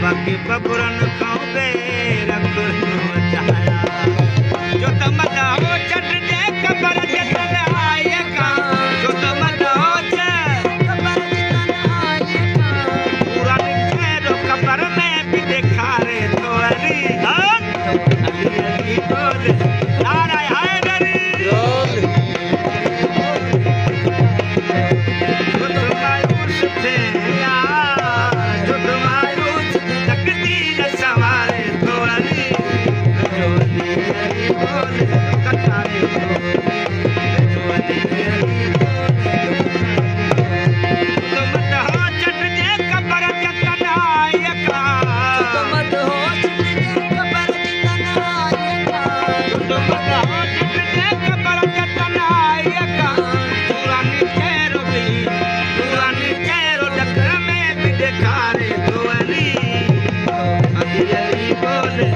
बाकी बबुरन खाओ बे रख चाया जो तमद हो चट दे कबर जतन आए का जो तमद हो कबर जतन आए का पूरा निठेरो कबर में भी देखा रे तो अली अली बोले नाराय हैदरी रोल जो मायूस थे बोले